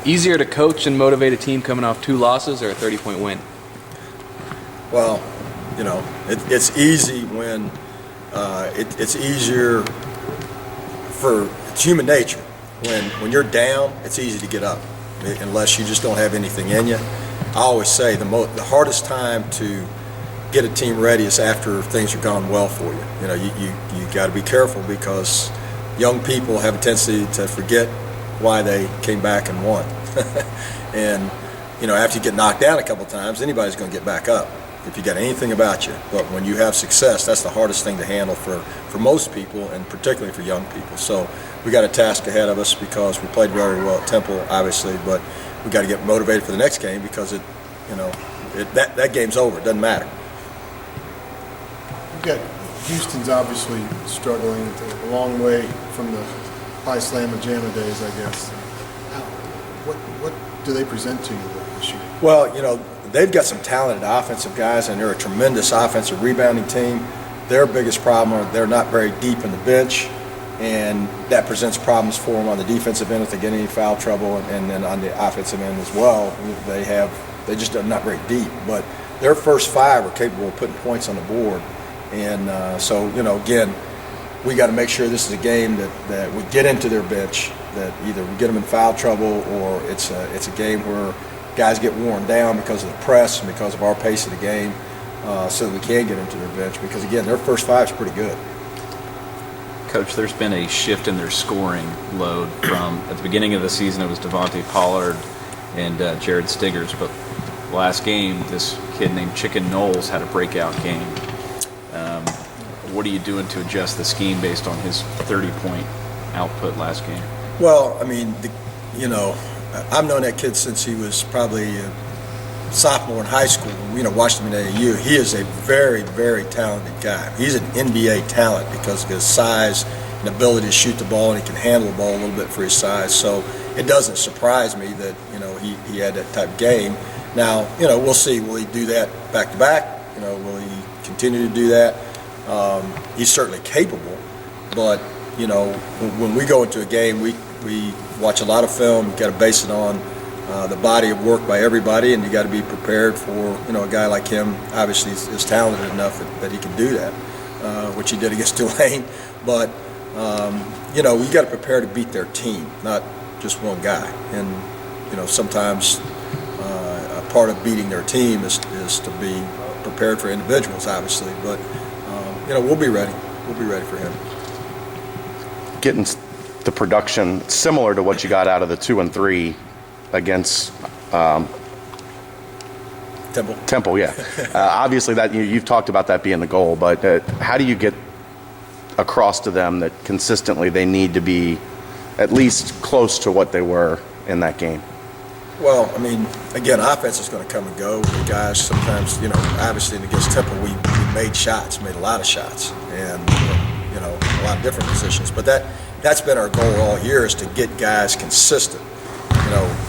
Easier to coach and motivate a team coming off 2 losses or a 30-point win? Well, it's easy when it's easier for it's human nature. When you're down, it's easy to get up, unless you just don't have anything in you. I always say the hardest time to get a team ready is after things are gone well for you. You got to be careful, because young people have a tendency to forget why they came back and won. And after you get knocked down a couple times, anybody's going to get back up if you got anything about you. But when you have success, that's the hardest thing to handle for most people, and particularly for young people. So we got a task ahead of us, because we played very well at Temple, obviously, but we got to get motivated for the next game, because that game's over. It doesn't matter. You've got Houston's obviously struggling a long way from the high slam and jammer days, I guess. What do they present to you this year? Well, they've got some talented offensive guys, and they're a tremendous offensive rebounding team. Their biggest problem are they're not very deep in the bench, and that presents problems for them on the defensive end if they get any foul trouble, and then on the offensive end as well. They just are not very deep, but their first 5 are capable of putting points on the board. And so, again, we got to make sure this is a game that we get into their bench, that either we get them in foul trouble, or it's a game where guys get worn down because of the press and because of our pace of the game, so that we can get into their bench, because, again, their first 5 is pretty good. Coach, there's been a shift in their scoring load from at the beginning of the season. It was Devontae Pollard and Jared Stiggers, but last game, this kid named Chicken Knowles had a breakout game. What are you doing to adjust the scheme based on his 30-point output last game? Well, I mean, I've known that kid since he was probably a sophomore in high school. Watched him in AAU. He is a very, very talented guy. He's an NBA talent because of his size and ability to shoot the ball, and he can handle the ball a little bit for his size. So it doesn't surprise me that he had that type of game. Now, we'll see. Will he do that back to back? Will he continue to do that? He's certainly capable, but when we go into a game, we watch a lot of film. You got to base it on the body of work by everybody, and you got to be prepared for a guy like him. Obviously, is talented enough that he can do that, which he did against Tulane. But we got to prepare to beat their team, not just one guy. And sometimes a part of beating their team is to be prepared for individuals, obviously, but. We'll be ready. We'll be ready for him. Getting the production similar to what you got out of the 2 and 3 against Temple, yeah. Obviously, that you've talked about that being the goal, but how do you get across to them that consistently they need to be at least close to what they were in that game? Well, I mean, again, offense is going to come and go. The guys sometimes, obviously against Temple, we made a lot of shots, and a lot of different positions. But that's been our goal all year, is to get guys consistent.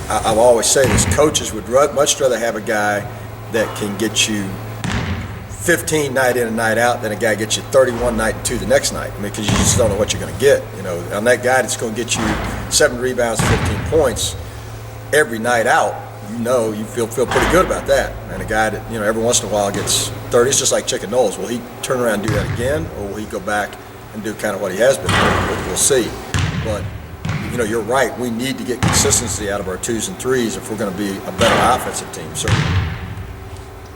I've always say this: coaches would much rather have a guy that can get you 15 night in and night out than a guy gets you 31 night and 2 the next night. I mean, because you just don't know what you're going to get. On that guy that's going to get you 7 rebounds, 15 points. Every night out, you feel pretty good about that. And a guy that every once in a while gets 30, it's just like Chicken Knowles. Will he turn around and do that again, or will he go back and do kind of what he has been doing? We'll see. But you're right. We need to get consistency out of our 2s and 3s if we're going to be a better offensive team. So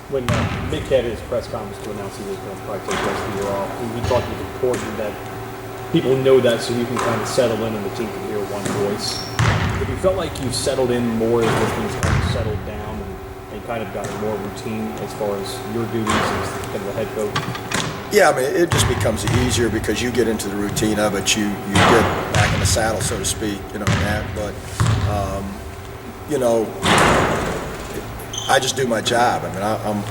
when Mick had his press conference to announce he was going to probably take the rest of the year off, he talked about the important that people know that, so you can kind of settle in and the team can hear one voice. Have you felt like you've settled in more as those things kind of settled down and kind of gotten more routine as far as your duties as kind of the head coach? Yeah, I mean, it just becomes easier because you get into the routine of it. You get back in the saddle, so to speak, in that. But, I just do my job. I mean,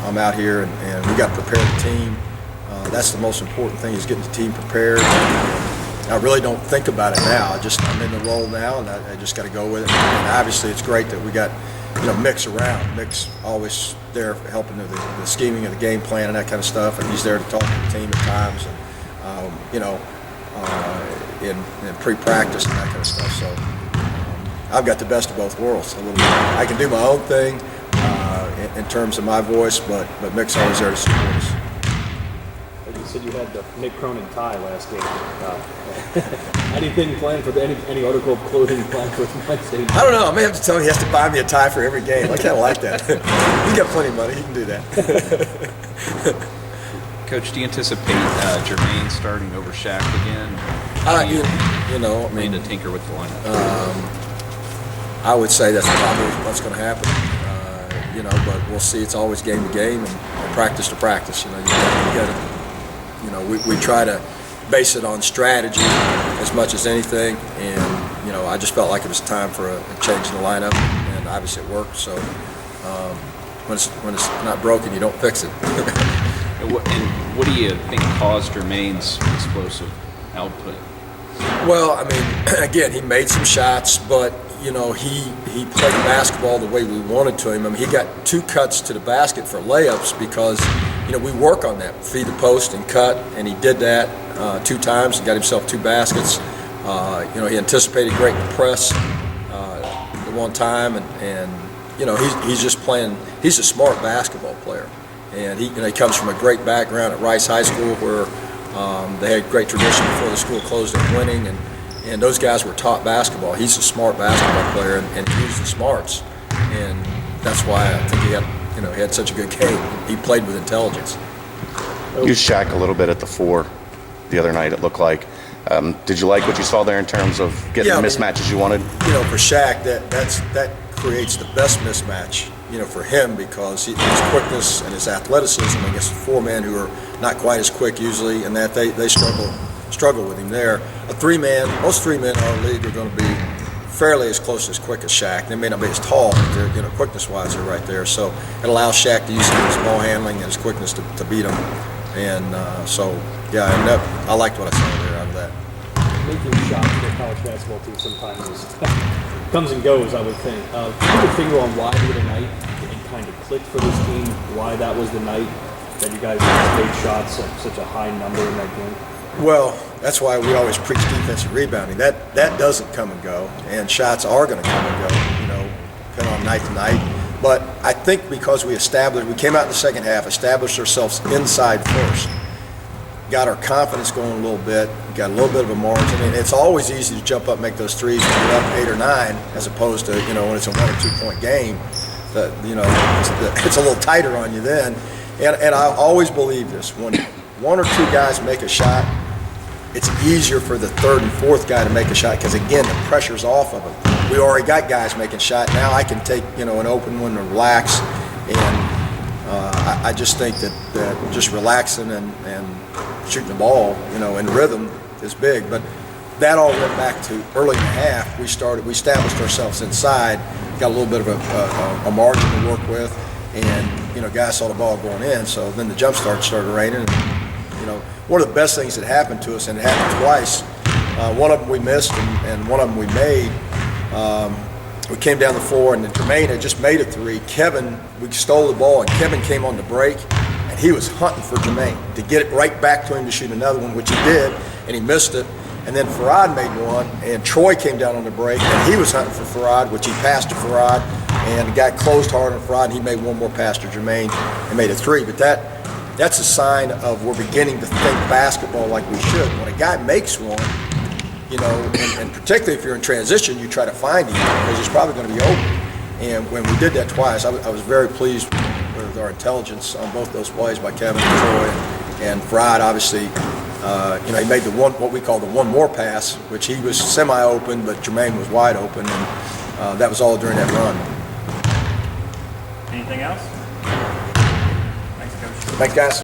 I'm out here, and we got to prepare the team. That's the most important thing, is getting the team prepared. I really don't think about it now. I'm in the role now, and I just got to go with it. And obviously, it's great that we got Mick's around. Mick's always there helping the scheming of the game plan and that kind of stuff, and he's there to talk to the team at times, and in pre-practice and that kind of stuff. So I've got the best of both worlds a little bit. I can do my own thing in terms of my voice, but Mick's always there to support us. Like you said, you had the Mick Cronin tie last game. Anything planned for any article of clothing planned for tonight's game? I don't know. I may have to tell him he has to buy me a tie for every game. I kind of like that. He's got plenty of money. He can do that. Coach, do you anticipate Jermaine starting over Shaq again? You know, I mean, to tinker with the lineup. I would say that's probably what's going to happen. You know, but we'll see. It's always game to game and practice to practice. You know, you got to. You know, we try to base it on strategy as much as anything, and you know, I just felt like it was time for a change in the lineup, and obviously it worked. So when it's not broken, you don't fix it. And what do you think caused Jermaine's explosive output? Well, I mean, again, he made some shots, but you know, he played basketball the way we wanted to him. I mean, he got 2 cuts to the basket for layups because, you know, we work on that, feed the post and cut, and he did that 2 times and got himself 2 baskets. You know, he anticipated great press the one time, and you know, he's just playing. He's a smart basketball player, and he comes from a great background at Rice High School where they had great tradition before the school closed at winning, and those guys were taught basketball. He's a smart basketball player, and he used the smarts, and that's why I think he had such a good game. He played with intelligence. You Shaq a little bit at the 4 the other night, it looked like. Did you like what you saw there in terms of getting the mismatches you wanted? You know, for Shaq, that creates the best mismatch, you know, for him because his quickness and his athleticism against 4 men who are not quite as quick usually, and that they struggle with him there. A 3-man, most 3 men in our league are going to be fairly as close as quick as Shaq. They may not be as tall, but they're, you know, quickness-wise, they're right there. So it allows Shaq to use his ball handling and his quickness to beat him. And so, yeah, I liked what I saw there out of that. Making shots for a college basketball team sometimes comes and goes, I would think. Can you figure on why the other night it kind of clicked for this team, why that was the night that you guys made shots at such a high number in that game? Well, that's why we always preach defensive rebounding. That doesn't come and go, and shots are going to come and go, you know, depending on night to night. But I think because we came out in the second half, established ourselves inside first, got our confidence going a little bit, got a little bit of a margin. And it's always easy to jump up and make those threes when you're up 8 or 9, as opposed to, you know, when it's a 1 or 2 point game. You know, it's a little tighter on you then. And I always believe this: when 1 or 2 guys make a shot, it's easier for the 3rd and 4th guy to make a shot because, again, the pressure's off of them. We already got guys making shot. Now I can take, you know, an open one and relax. And I just think that just relaxing and shooting the ball, you know, in rhythm is big. But that all went back to early in the half. We established ourselves inside, got a little bit of a margin to work with, and, you know, guys saw the ball going in. So then the jump started raining. And, you know, one of the best things that happened to us, and it happened twice, one of them we missed and one of them we made. We came down the floor, and then Jermaine had just made a 3. Kevin, we stole the ball, and Kevin came on the break, and he was hunting for Jermaine to get it right back to him to shoot another one, which he did, and he missed it. And then Farad made one, and Troy came down on the break, and he was hunting for Farad, which he passed to Farad, and the guy closed hard on Farad, and he made one more pass to Jermaine and made a 3. But that's a sign of we're beginning to think basketball like we should. When a guy makes one, you know, and particularly if you're in transition, you try to find him because he's probably going to be open. And when we did that twice, I was very pleased with our intelligence on both those plays by Kevin and Troy. And Farad, obviously, you know, he made what we call the one more pass, which he was semi-open, but Jermaine was wide open, and that was all during that run. Anything else? Thanks, Coach. Thanks, guys.